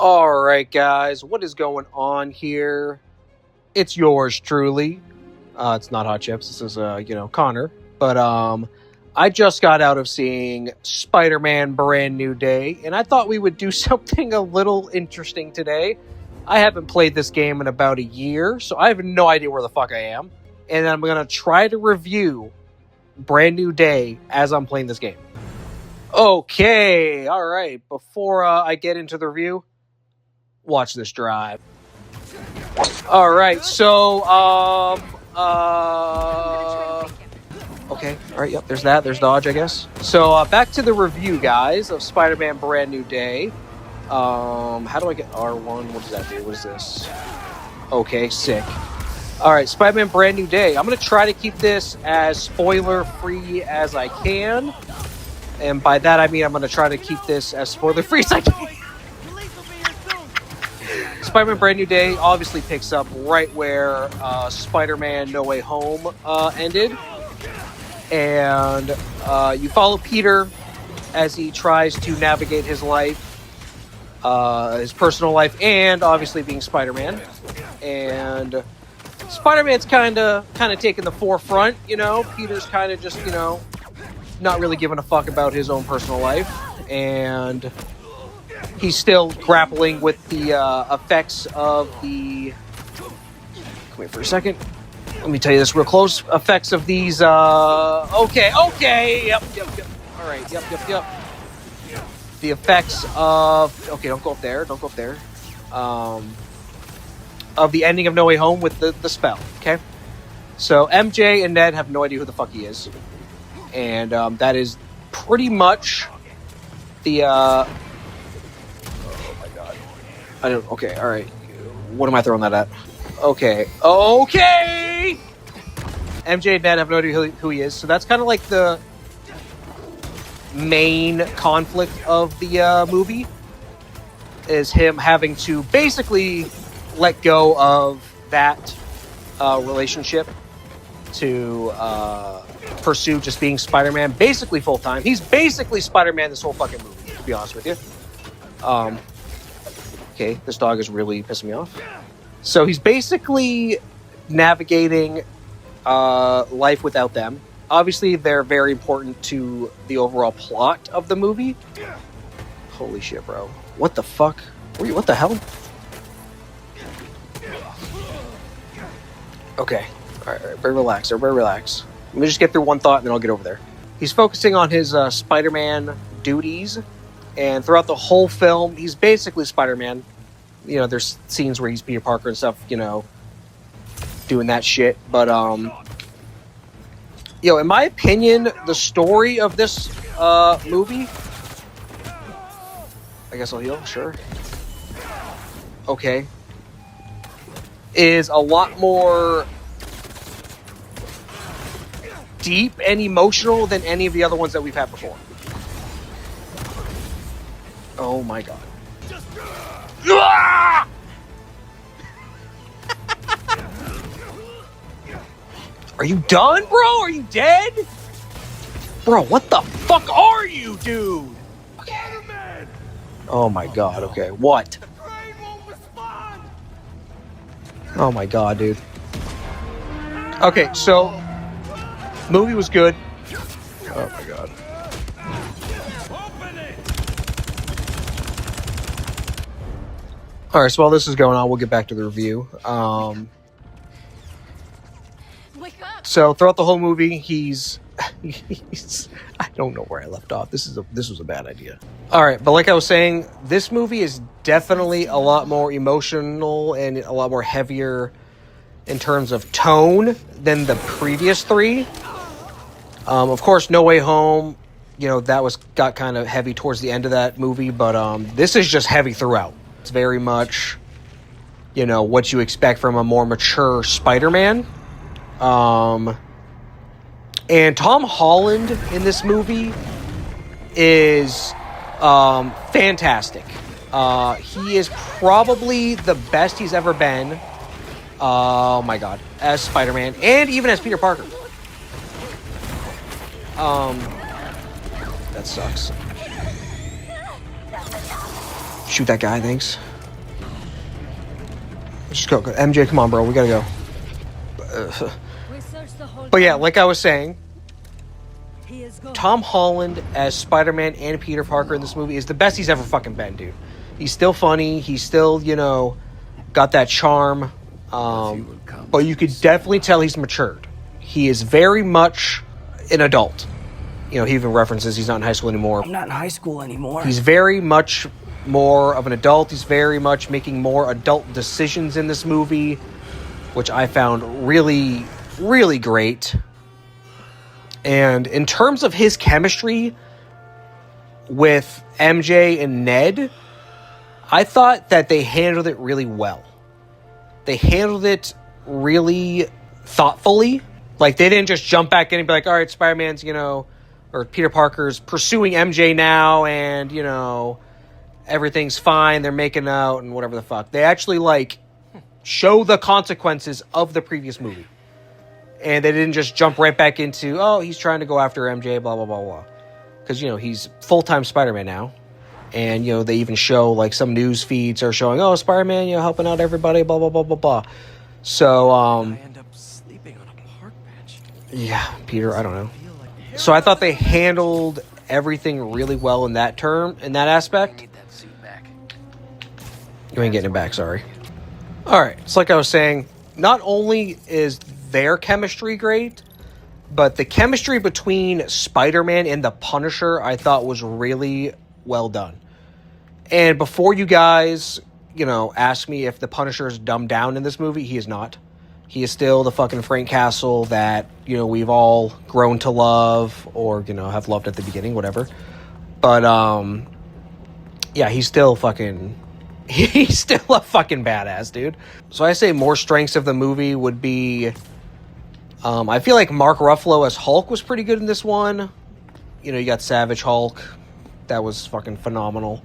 Alright guys, what is going on here? It's yours truly. It's not HottChipzz, this is, Connor. But, I just got out of seeing Spider-Man Brand New Day, and I thought we would do something a little interesting today. I haven't played this game in about a year, so I have no idea where the fuck I am. And I'm gonna try to review Brand New Day as I'm playing this game. Okay, alright, before I get into the review, watch this drive. Alright, so, okay, alright, yep, there's that, there's dodge, I guess. So, back to the review, guys, of Spider-Man Brand New Day. How do I get R1? What does that do? What is this? Okay, sick. Alright, Spider-Man Brand New Day. I'm gonna try to keep this as spoiler-free as I can. And by that, I mean I'm gonna try to keep this as spoiler-free as I can. Spider-Man Brand New Day obviously picks up right where Spider-Man No Way Home ended. And you follow Peter as he tries to navigate his life, his personal life, and obviously being Spider-Man. And Spider-Man's kind of taking the forefront, you know? Peter's kind of just, not really giving a fuck about his own personal life. And he's still grappling with the effects of the... Come here for a second. Let me tell you this real close. Effects of these, Okay, yep. Alright, yep. The effects of... Okay, don't go up there. Of the ending of No Way Home with the spell, okay? So, MJ and Ned have no idea who the fuck he is. And, that is pretty much the, Oh my god. Okay, alright. What am I throwing that at? Okay. MJ and Ned have no idea who he is, so that's kind of like the main conflict of the, movie. Is him having to basically let go of that, relationship to, pursue just being Spider-Man basically full-time. He's basically Spider-Man this whole fucking movie, to be honest with you. Okay, this dog is really pissing me off. So he's basically navigating life without them. Obviously, they're very important to the overall plot of the movie. Holy shit, bro. What the fuck? What the hell? Okay. Alright, very relaxed. Everybody relax. Let me just get through one thought and then I'll get over there. He's focusing on his Spider-Man duties, and throughout the whole film, he's basically Spider-Man. You know, there's scenes where he's Peter Parker and stuff, doing that shit. But, in my opinion, the story of this movie... I guess I'll heal, sure. Okay. Is a lot more deep and emotional than any of the other ones that we've had before. Oh my god. Are you done, bro? Are you dead? Bro, what the fuck are you, dude? Okay. Oh my god, okay. What? Oh my god, dude. Okay, so movie was good. Oh my god. Alright, so while this is going on, we'll get back to the review. So throughout the whole movie, he's I don't know where I left off. This was a bad idea. Alright, but like I was saying, this movie is definitely a lot more emotional and a lot more heavier in terms of tone than the previous three. Of course, No Way Home, that got kind of heavy towards the end of that movie, but this is just heavy throughout. It's very much, what you expect from a more mature Spider-Man. And Tom Holland in this movie is fantastic. He is probably the best he's ever been. Oh my god, as Spider-Man and even as Peter Parker. That sucks. Shoot that guy, thanks. Just go. MJ, come on, bro. We gotta go. But yeah, like I was saying, Tom Holland as Spider-Man and Peter Parker in this movie is the best he's ever fucking been, dude. He's still funny. He's still, got that charm. But you could definitely tell he's matured. He is very much an adult. He even references he's not in high school anymore. I'm not in high school anymore. He's very much more of an adult. He's very much making more adult decisions in this movie, which I found really, really great. And in terms of his chemistry with MJ and Ned, I thought that they handled it really well. They handled it really thoughtfully. Like, they didn't just jump back in and be like, all right, Spider-Man's, or Peter Parker's pursuing MJ now, and, everything's fine. They're making out and whatever the fuck. They actually, show the consequences of the previous movie. And they didn't just jump right back into, oh, he's trying to go after MJ, blah, blah, blah, blah. Because, he's full-time Spider-Man now. And, they even show, some news feeds are showing, oh, Spider-Man, helping out everybody, blah, blah, blah, blah, blah. So, I end up sleeping on a park bench. Yeah, Peter, I don't know. So I thought they handled everything really well in that aspect. You ain't getting it back, sorry. Alright, it's like I was saying, not only is their chemistry great, but the chemistry between Spider-Man and the Punisher I thought was really well done. And before you guys, ask me if the Punisher is dumbed down in this movie, he is not. He is still the fucking Frank Castle that, we've all grown to love or, have loved at the beginning, whatever. But, yeah, he's still a fucking badass, dude. So I say more strengths of the movie would be, I feel like Mark Ruffalo as Hulk was pretty good in this one. You got Savage Hulk. That was fucking phenomenal.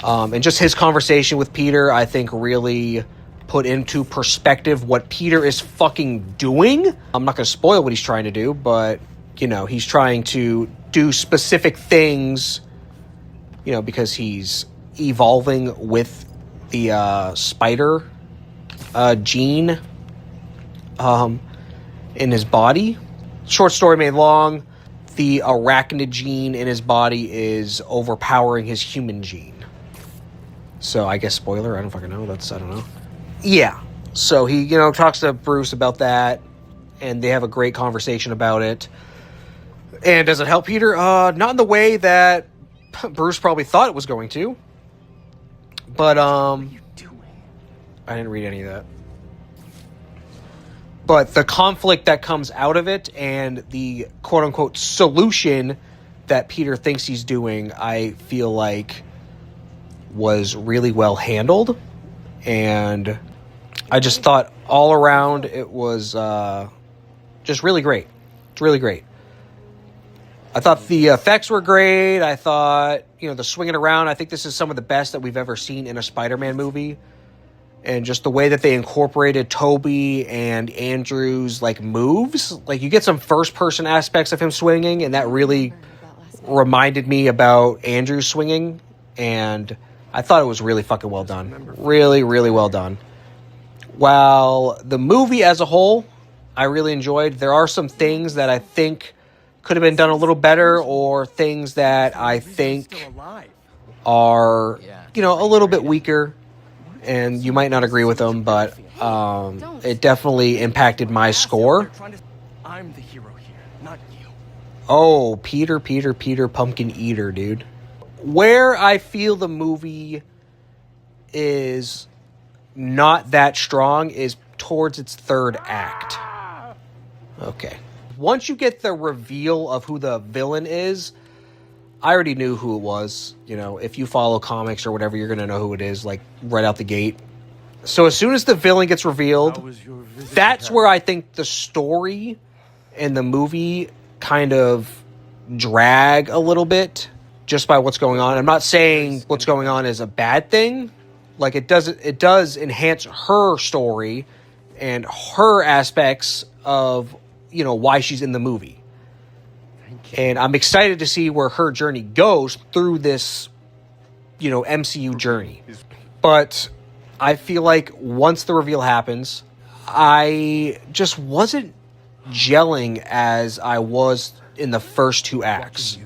And just his conversation with Peter, I think, really put into perspective what Peter is fucking doing. I'm not going to spoil what he's trying to do, but, he's trying to do specific things, because he's evolving with the spider gene in his body. Short story made long, the arachnid gene in his body is overpowering his human gene. So I guess spoiler, I don't fucking know. I don't know. Yeah. So he, talks to Bruce about that, and they have a great conversation about it. And does it help Peter? Not in the way that Bruce probably thought it was going to. But, what are you doing? I didn't read any of that. But the conflict that comes out of it and the quote-unquote solution that Peter thinks he's doing, I feel like was really well handled. And I just thought all around it was just really great. It's really great. I thought the effects were great. I thought, the swinging around, I think this is some of the best that we've ever seen in a Spider-Man movie. And just the way that they incorporated Toby and Andrew's, moves. You get some first-person aspects of him swinging, and that really reminded me about Andrew swinging. And I thought it was really fucking well done. Really, really well done. While the movie as a whole, I really enjoyed, there are some things that I think could have been done a little better, or things that I think are, a little bit weaker. And you might not agree with them, but it definitely impacted my score. I'm the hero here, not you. Oh, Peter, Pumpkin Eater, dude. Where I feel the movie is not that strong is towards its third act. Okay. Once you get the reveal of who the villain is, I already knew who it was. If you follow comics or whatever, you're going to know who it is, right out the gate. So as soon as the villain gets revealed, that's where I think the story and the movie kind of drag a little bit just by what's going on. I'm not saying what's going on is a bad thing. It does enhance her story and her aspects of, why she's in the movie. And I'm excited to see where her journey goes through this, MCU journey. But I feel like once the reveal happens, I just wasn't gelling as I was in the first 2 acts.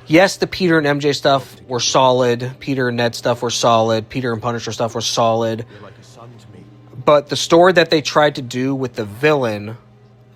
Yes, the Peter and MJ stuff were solid. Peter and Ned stuff were solid. Peter and Punisher stuff were solid. But the story that they tried to do with the villain,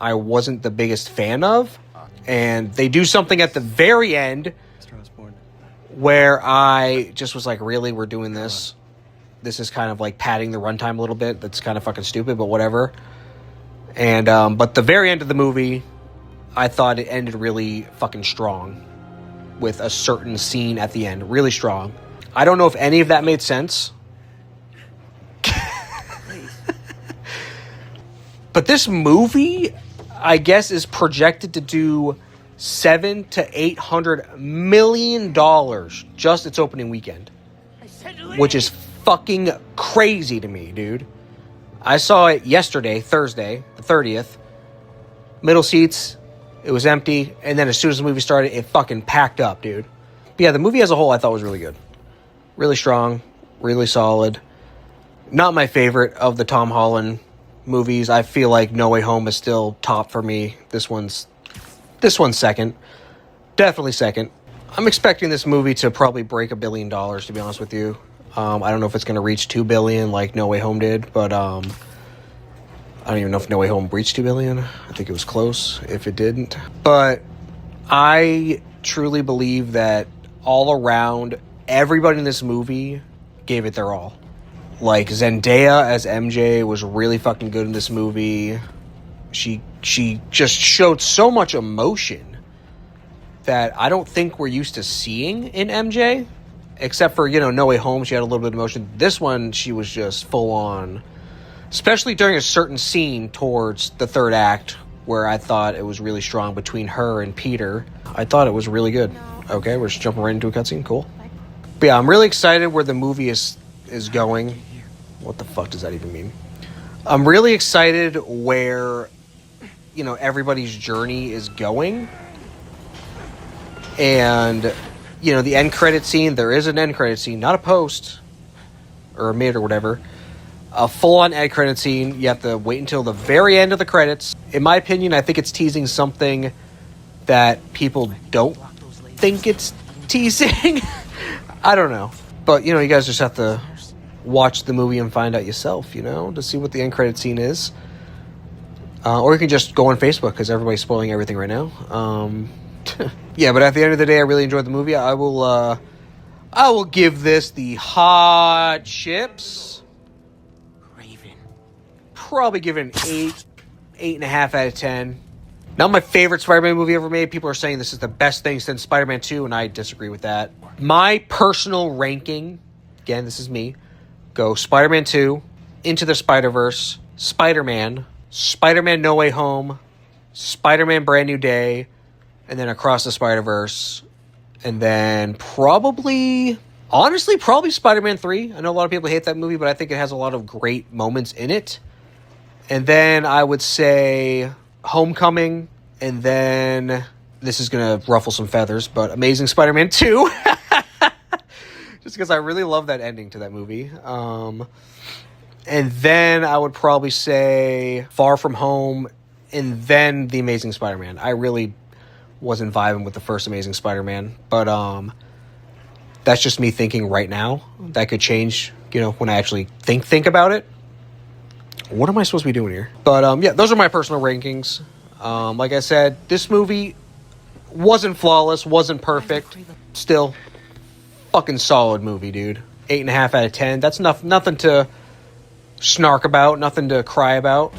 I wasn't the biggest fan of. And they do something at the very end where I just was like, really, we're doing this? This is kind of like padding the runtime a little bit. That's kind of fucking stupid, but whatever. And but the very end of the movie, I thought it ended really fucking strong with a certain scene at the end. Really strong. I don't know if any of that made sense. But this movie, I guess, is projected to do $700 to $800 million just its opening weekend, which is fucking crazy to me, dude. I saw it yesterday, Thursday, the 30th. Middle seats, it was empty, and then as soon as the movie started, it fucking packed up, dude. But yeah, the movie as a whole I thought was really good. Really strong, really solid. Not my favorite of the Tom Holland movies. I feel like No Way Home is still top for me. This one's second. Definitely second. I'm expecting this movie to probably break $1 billion, to be honest with you. I don't know if it's going to reach $2 billion like No Way Home did, but I don't even know if No Way Home reached $2 billion. I think it was close if it didn't. But I truly believe that all around, everybody in this movie gave it their all. Like, Zendaya as MJ was really fucking good in this movie. She just showed so much emotion that I don't think we're used to seeing in MJ. Except for, No Way Home, she had a little bit of emotion. This one, she was just full on. Especially during a certain scene towards the third act where I thought it was really strong between her and Peter. I thought it was really good. Okay, we're just jumping right into a cutscene. Cool. But yeah, I'm really excited where the movie is going. What the fuck does that even mean? I'm really excited where, everybody's journey is going. And, the end credit scene, there is an end credit scene, not a post or a mid or whatever. A full-on end credit scene. You have to wait until the very end of the credits. In my opinion, I think it's teasing something that people don't think it's teasing. I don't know. But, you guys just have to watch the movie and find out yourself, to see what the end credit scene is. Or you can just go on Facebook, because everybody's spoiling everything right now. Yeah, but at the end of the day, I really enjoyed the movie. I will give this the HottChipzz. Probably give it an 8.5 out of 10. Not my favorite Spider-Man movie ever made. People are saying this is the best thing since Spider-Man 2, and I disagree with that. My personal ranking, again, this is me, go Spider-Man 2, Into the Spider-Verse, Spider-Man, Spider-Man No Way Home, Spider-Man Brand New Day, and then Across the Spider-Verse, and then probably Spider-Man 3. I know a lot of people hate that movie, but I think it has a lot of great moments in it. And then I would say Homecoming, and then this is going to ruffle some feathers, but Amazing Spider-Man 2. Just because I really love that ending to that movie. And then I would probably say Far From Home, and then The Amazing Spider-Man. I really wasn't vibing with the first Amazing Spider-Man, but that's just me thinking right now. That could change, when I actually think about it. What am I supposed to be doing here? But yeah, those are my personal rankings. Like I said, this movie wasn't flawless, wasn't perfect. Still, fucking solid movie, dude. 8.5 out of 10. That's nothing to snark about, nothing to cry about.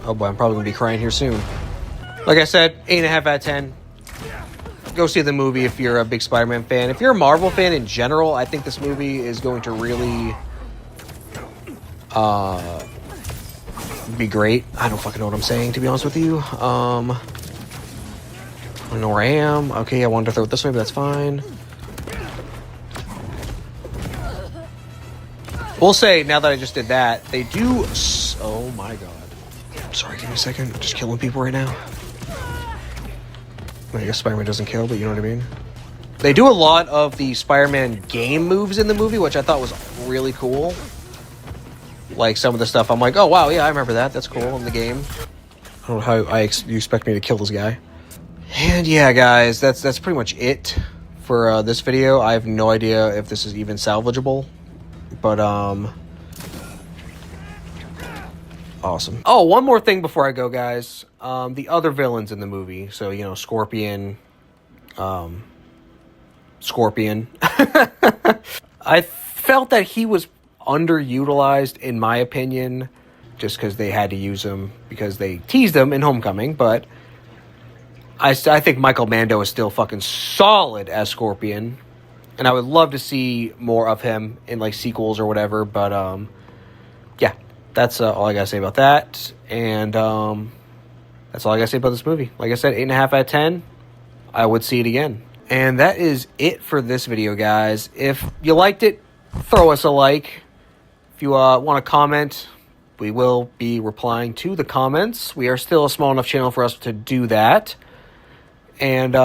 Oh boy, I'm probably gonna be crying here soon. Like I said, 8.5 out of 10. Go see the movie if you're a big Spider-Man fan. If you're a Marvel fan in general, I think this movie is going to really be great. I don't fucking know what I'm saying, to be honest with you. I don't know where I am. Okay, I wanted to throw it this way, but that's fine. We'll say, now that I just did that, they do... Oh my god. Sorry, give me a second. I'm just killing people right now. I guess Spider-Man doesn't kill, but you know what I mean? They do a lot of the Spider-Man game moves in the movie, which I thought was really cool. Like some of the stuff, I'm like, oh wow, yeah, I remember that. That's cool in the game. I don't know how you expect me to kill this guy. And yeah, guys, that's pretty much it for this video. I have no idea if this is even salvageable, but awesome. Oh, one more thing before I go, guys. The other villains in the movie. So, you know, Scorpion. I felt that he was underutilized, in my opinion, just because they had to use him because they teased him in Homecoming. But I think Michael Mando is still fucking solid as Scorpion, and I would love to see more of him in like sequels or whatever. But yeah, that's all I gotta say about that, and that's all I gotta say about this movie. Like I said, 8.5 out of 10. I would see it again. And that is it for this video, guys. If you liked it, throw us a like. If you want to comment, we will be replying to the comments. We are still a small enough channel for us to do that. And, you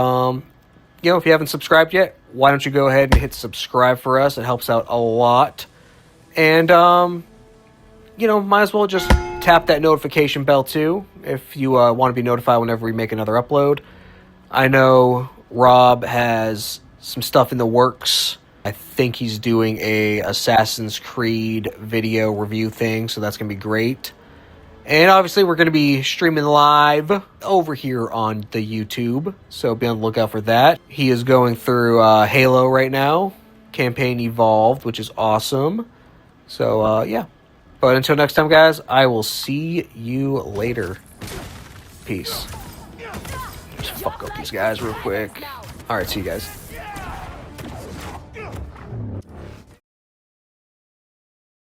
know, if you haven't subscribed yet, why don't you go ahead and hit subscribe for us? It helps out a lot. And, you know, might as well just tap that notification bell too if you want to be notified whenever we make another upload. I know Rob has some stuff in the works. I think he's doing a Assassin's Creed video review thing, so that's going to be great. And obviously we're going to be streaming live over here on the YouTube, so be on the lookout for that. He is going through Halo right now, Campaign Evolved, which is awesome. So, yeah. But until next time, guys, I will see you later. Peace. Just fuck up these guys real quick. Alright, see you guys.